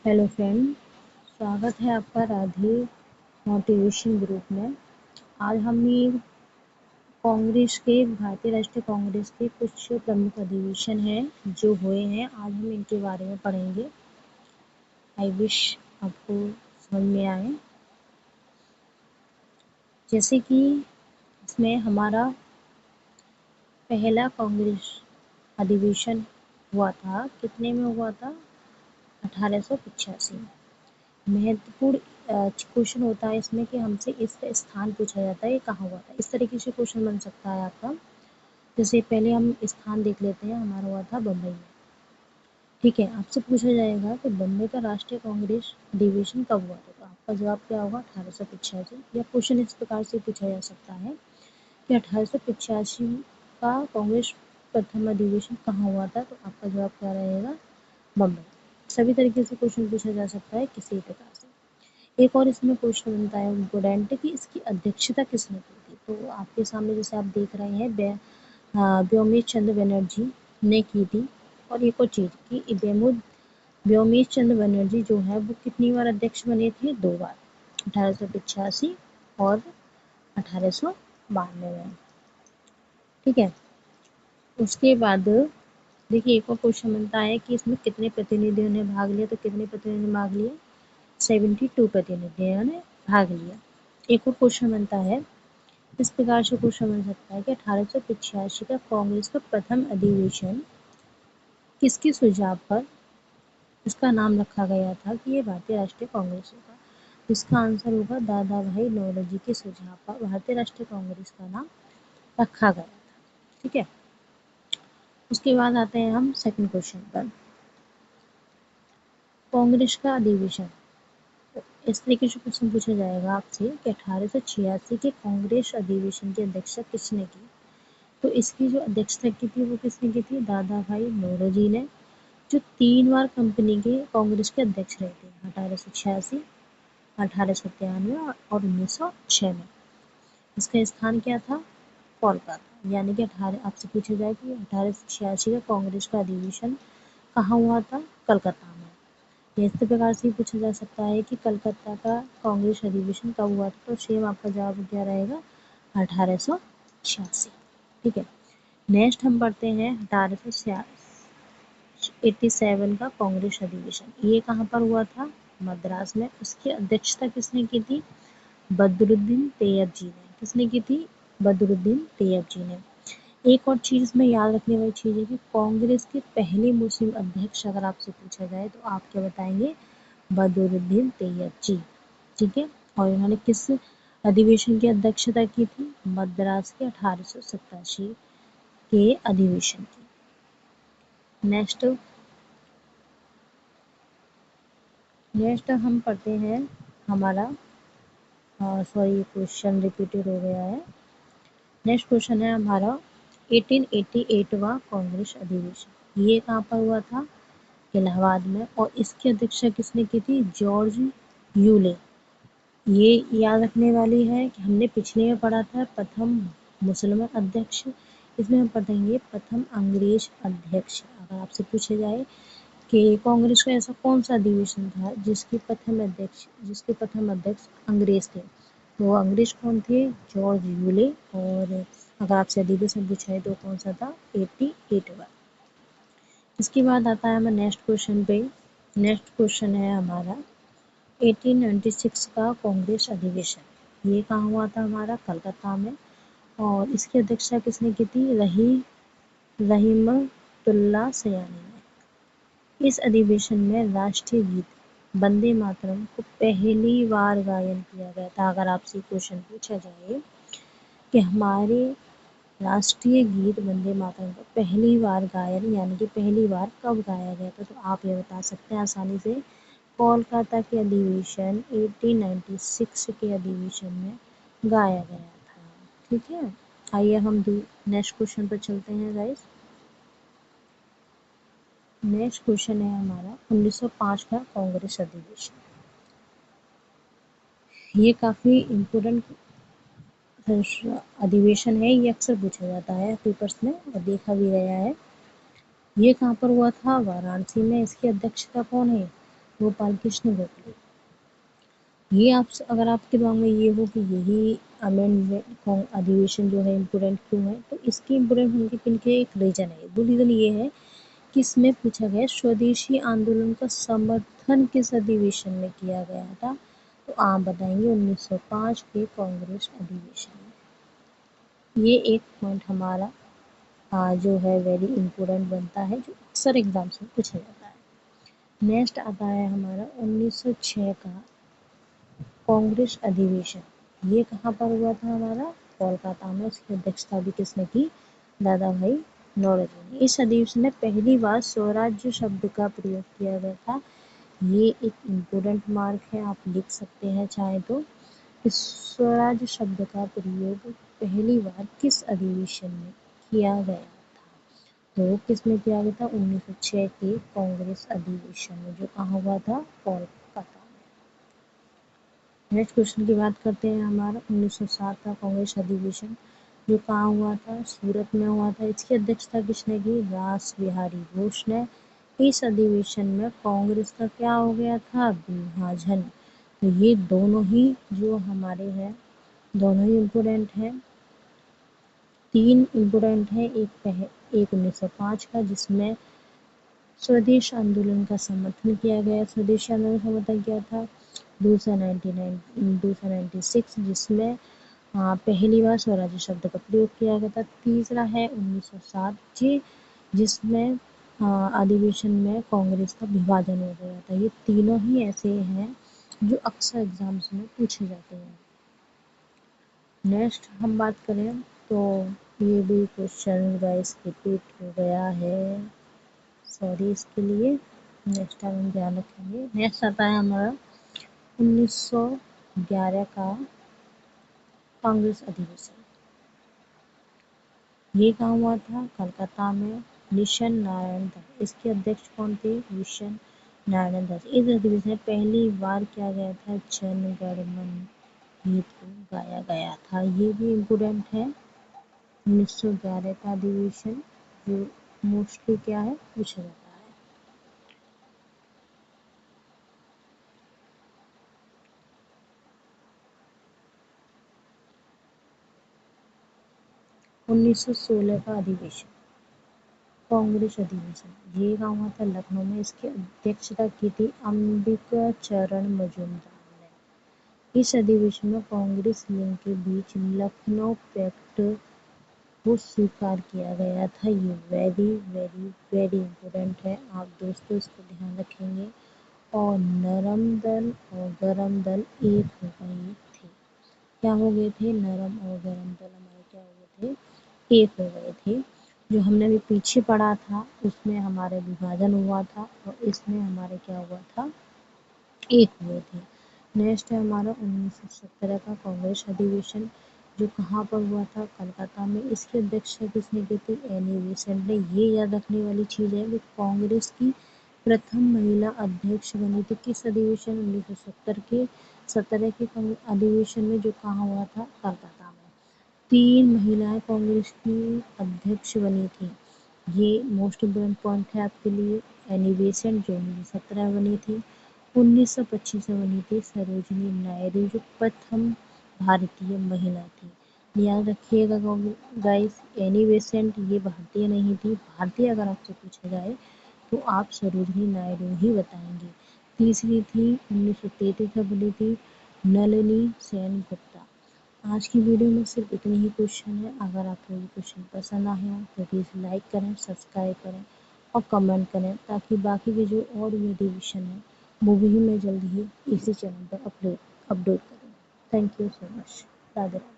Hello friend, स्वागत है आपका राधे मोटिवेशन ग्रुप में। आज हम ये कांग्रेस के भारतीय राष्ट्रीय कांग्रेस के कुछ प्रमुख अधिवेशन हैं जो हुए हैं, आज हम इनके बारे में पढ़ेंगे। आई विश आपको समझ में आए। जैसे कि इसमें हमारा पहला कांग्रेस अधिवेशन हुआ था, कितने में हुआ था? 1885 में। महत्वपूर्ण क्वेश्चन होता है इसमें कि हमसे इसका स्थान पूछा जाता है, ये कहाँ हुआ था। इस तरीके से क्वेश्चन बन सकता है आपका। जैसे पहले हम स्थान देख लेते हैं, हमारा हुआ था बम्बई में। ठीक है, आपसे पूछा जाएगा कि बम्बई का राष्ट्रीय कांग्रेस अधिवेशन कब हुआ था, तो आपका जवाब क्या होगा? 1885। या क्वेश्चन इस प्रकार से पूछा जा सकता है कि 1885 का कांग्रेस प्रथम अधिवेशन कहाँ हुआ था, तो आपका जवाब क्या रहेगा? बम्बई। सभी तरीके से क्वेश्चन पूछा जा सकता है किसी प्रकार से। एक और इसमें क्वेश्चन बनता है इम्पोर्टेंट कि इसकी अध्यक्षता किसने की थी, तो आपके सामने जैसे आप देख रहे हैं व्योमेश चंद्र बनर्जी ने की थी। और एक और चीज़ कि व्योमेश चंद्र बनर्जी जो है वो कितनी बार अध्यक्ष बने थे? 2 बार, 1885 और 1892 में। ठीक है, उसके बाद देखिए एक और क्वेश्चन बनता है कि इसमें कितने प्रतिनिधियों ने भाग लिया, तो कितने प्रतिनिधियों ने भाग लिया? 72 प्रतिनिधियों ने भाग लिया। एक और क्वेश्चन बनता है, इस प्रकार से क्वेश्चन बन सकता है कि 1885 का कांग्रेस का प्रथम अधिवेशन किसके सुझाव पर इसका नाम रखा गया था कि ये भारतीय राष्ट्रीय कांग्रेस होगा? इसका आंसर होगा दादा भाई नौरोजी के सुझाव पर भारतीय राष्ट्रीय कांग्रेस का नाम रखा गया था। ठीक है, उसके बाद आते हैं हम सेकंड क्वेश्चन पर। कांग्रेस का अधिवेशन, इस तरीके से क्वेश्चन पूछा जाएगा आपसे कि 1886 के कांग्रेस अधिवेशन की अध्यक्षता किसने की, तो इसकी जो अध्यक्षता की थी वो किसने की थी? दादा भाई नौरोजी ने, जो 3 बार कंपनी के कांग्रेस के अध्यक्ष रहे थे, 1886, 1893 और 1906 में। इसका स्थान क्या था? कोलकाता। यानी कि 18 आपसे पूछा जाए कि 1886 का कांग्रेस का अधिवेशन कहाँ हुआ था? कलकत्ता में। इस प्रकार से पूछा जा सकता है कि कलकत्ता का कांग्रेस अधिवेशन कब हुआ था, तो सेम आपका जवाब क्या रहेगा? 1886। ठीक है, नेक्स्ट हम पढ़ते हैं 1887 का कांग्रेस अधिवेशन। ये कहाँ पर हुआ था? मद्रास में। उसकी अध्यक्षता किसने की थी? बदरुद्दीन तैयब जी ने। किसने की थी? बदरुद्दीन तैयब जी ने। एक और चीज में याद रखने वाली चीज है कि कांग्रेस के पहले मुस्लिम अध्यक्ष अगर आपसे पूछा जाए तो आप क्या बताएंगे? बदरुद्दीन तैयब जी। ठीक है, और इन्होंने किस अधिवेशन की अध्यक्षता की थी? मद्रास के 1887 के अधिवेशन की। नेक्स्ट हम पढ़ते हैं हमारा, सॉरी क्वेश्चन रिपीटेड हो गया है। नेक्स्ट क्वेश्चन है हमारा 1888वां कांग्रेस अधिवेशन। ये कहाँ पर हुआ था? इलाहाबाद में। और इसकी अध्यक्षता किसने की थी? George Yule. ये याद रखने वाली है कि हमने पिछले में पढ़ा था प्रथम मुसलमान अध्यक्ष, इसमें हम पढ़ेंगे प्रथम अंग्रेज अध्यक्ष। अगर आपसे पूछा जाए कि कांग्रेस का ऐसा कौन सा अधिवेशन था जिसके प्रथम अध्यक्ष अंग्रेज थे, तो वो अंग्रेज कौन थे? George Yule. और अगर आपसे अधिवेशन पूछा है तो कौन सा था? 88वां। इसके बाद आता है हमारा नेक्स्ट क्वेश्चन पे। नेक्स्ट क्वेश्चन है हमारा 1896 का कांग्रेस अधिवेशन। ये कहाँ हुआ था? हमारा कलकत्ता में। और इसकी अध्यक्षता किसने की थी? रहीमतुल्लाह सयानी ने। इस अधिवेशन में राष्ट्रीय गीत वंदे मातरम को पहली बार गायन किया गया था। अगर आपसे क्वेश्चन पूछा जाए कि हमारे राष्ट्रीय गीत वंदे मातरम का पहली बार गायन यानी कि पहली बार कब गाया गया था, तो आप ये बता सकते हैं आसानी से। कोलकाता के अधिवेशन 1896 के अधिवेशन में गाया गया था। ठीक है, आइए हम नेक्स्ट क्वेश्चन पर चलते हैं गाइस। नेक्स्ट क्वेश्चन है हमारा 1905 का कांग्रेस अधिवेशन। ये काफी इम्पोर्टेंट अधिवेशन है, ये अक्सर पूछा जाता है पेपर्स में और देखा भी गया है। ये कहाँ पर हुआ था? वाराणसी में। इसकी अध्यक्षता कौन है? गोपाल कृष्ण गोखले। ये आप अगर आपके दिमाग में ये हो कि यही अमेंडमेंट अधिवेशन जो है इम्पोर्टेंट क्यों है, तो इसकी इम्पोर्टेंट होने के पीछे एक रीजन है। वो रीजन ये है कि इसमें पूछा गया स्वदेशी आंदोलन का समर्थन किस अधिवेशन में किया गया था, तो आप बताएंगे 1905 के कांग्रेस अधिवेशन में। ये एक पॉइंट हमारा जो है वेरी इंपॉर्टेंट बनता है, जो अक्सर एग्जाम्स में पूछा जाता है। नेक्स्ट आता है हमारा 1906 का कांग्रेस अधिवेशन। ये कहाँ पर हुआ था हमारा? कोलकाता में। इसकी अध्यक्षता भी किसने की? दादा भाई नौरोजी ने। इस अधिवेशन में पहली बार स्वराज्य शब्द का प्रयोग किया गया था। ये एक इम्पोर्टेंट मार्क है, आप लिख सकते हैं चाहे तो। इस स्वराज्य शब्द का प्रयोग पहली बार किस अधिवेशन में किया गया था? तो किस में किया गया था? 1906 के कांग्रेस अधिवेशन में, जो कहाँ हुआ था? कोलकाता में। नेक्स्ट क्वेश्चन की बात करते हैं हमारा 1907 का कांग्रेस अधिवेशन, जो कहाँ हुआ था? सूरत में हुआ था। इसकी अध्यक्षता किसने की? रास बिहारी घोष ने। इस अधिवेशन में कांग्रेस का क्या हो गया था? विभाजन। तो ये दोनों ही जो हमारे हैं, दोनों ही इम्पोर्टेंट हैं। तीन इम्पोर्टेंट है। एक 1905 का, जिसमें स्वदेश आंदोलन का समर्थन किया गया। स्वदेशी आंदोलन का समर्थन किया था। दूसरा 1996, जिसमें पहली बार स्वराज्य शब्द का प्रयोग किया गया था। तीसरा है 1907 जी, जिसमें अधिवेशन में कांग्रेस का विभाजन हो गया था। ये तीनों ही ऐसे हैं जो अक्सर एग्जाम्स में पूछे जाते हैं। नेक्स्ट हम बात करें तो ये भी क्वेश्चन गाइस रिपीट हो गया है, सॉरी इसके लिए। नेक्स्ट टाइम हम ध्यान रखेंगे। नेक्स्ट आता है हमारा 1911 का कांग्रेस अधिवेशन। ये कहाँ हुआ था? कलकत्ता में। निशन नारायण दास इसके अध्यक्ष कौन थे? निशन नारायण दास। इस अधिवेशन में पहली बार किया गया था जन गण मन गीत को गाया गया था। ये भी इम्पोर्टेंट है। 1911 का अधिवेशन, जो मोस्टली क्या है पूछा जाता है। 1916 का अधिवेशन, कांग्रेस अधिवेशन। ये कहाँ हुआ था? लखनऊ में। इसकी अध्यक्षता की थी अंबिका चरण मजूमदार ने। इस अधिवेशन में कांग्रेस विंग के बीच लखनऊ पैक्ट को स्वीकार किया गया था। ये वेरी वेरी वेरी इम्पोर्टेंट है, आप दोस्तों इसको ध्यान रखेंगे। और नरम दल और गरम दल एक हो गए थे। क्या हो गए थे? नरम और गरम दल हमारे क्या हो गए थे? एक हो गए थे। जो हमने अभी पीछे पढ़ा था उसमें हमारे विभाजन हुआ था, और इसमें हमारे क्या हुआ था? एक हुए थे। नेक्स्ट है हमारा 1917 का कांग्रेस अधिवेशन, जो कहाँ पर हुआ था? कलकत्ता में। इसकी अध्यक्षता किसने की थी? एनी बेसेंट ने। ये याद रखने वाली चीज़ है कि कांग्रेस की प्रथम महिला अध्यक्ष बनी थी किस अधिवेशन? 1970 के 17 के अधिवेशन में, जो कहाँ हुआ था? कलकत्ता में। 3 महिलाएं कांग्रेस की अध्यक्ष बनी थी। ये मोस्ट इम्पोर्टेंट पॉइंट है आपके लिए। एनी बेसेंट जो 1917 बनी थी। 1925 में बनी थी सरोजिनी नायडू, जो प्रथम भारतीय महिला थी। याद रखिएगा गाइस, एनी बेसेंट ये भारतीय नहीं थी। भारतीय अगर आपसे पूछा जाए तो आप सरोजिनी नायडू ही बताएंगे। तीसरी थी 1933 में बनी थी नलिनी सेन गुप्ता। आज की वीडियो में सिर्फ इतने ही क्वेश्चन है। अगर आपको ये क्वेश्चन पसंद आए हो तो प्लीज़ लाइक करें, सब्सक्राइब करें और कमेंट करें, ताकि बाकी के जो और भी रिविजन है वो भी मैं जल्दी ही इसी चैनल पर अपडेट करूँ। Thank you so much. Radhe Radhe.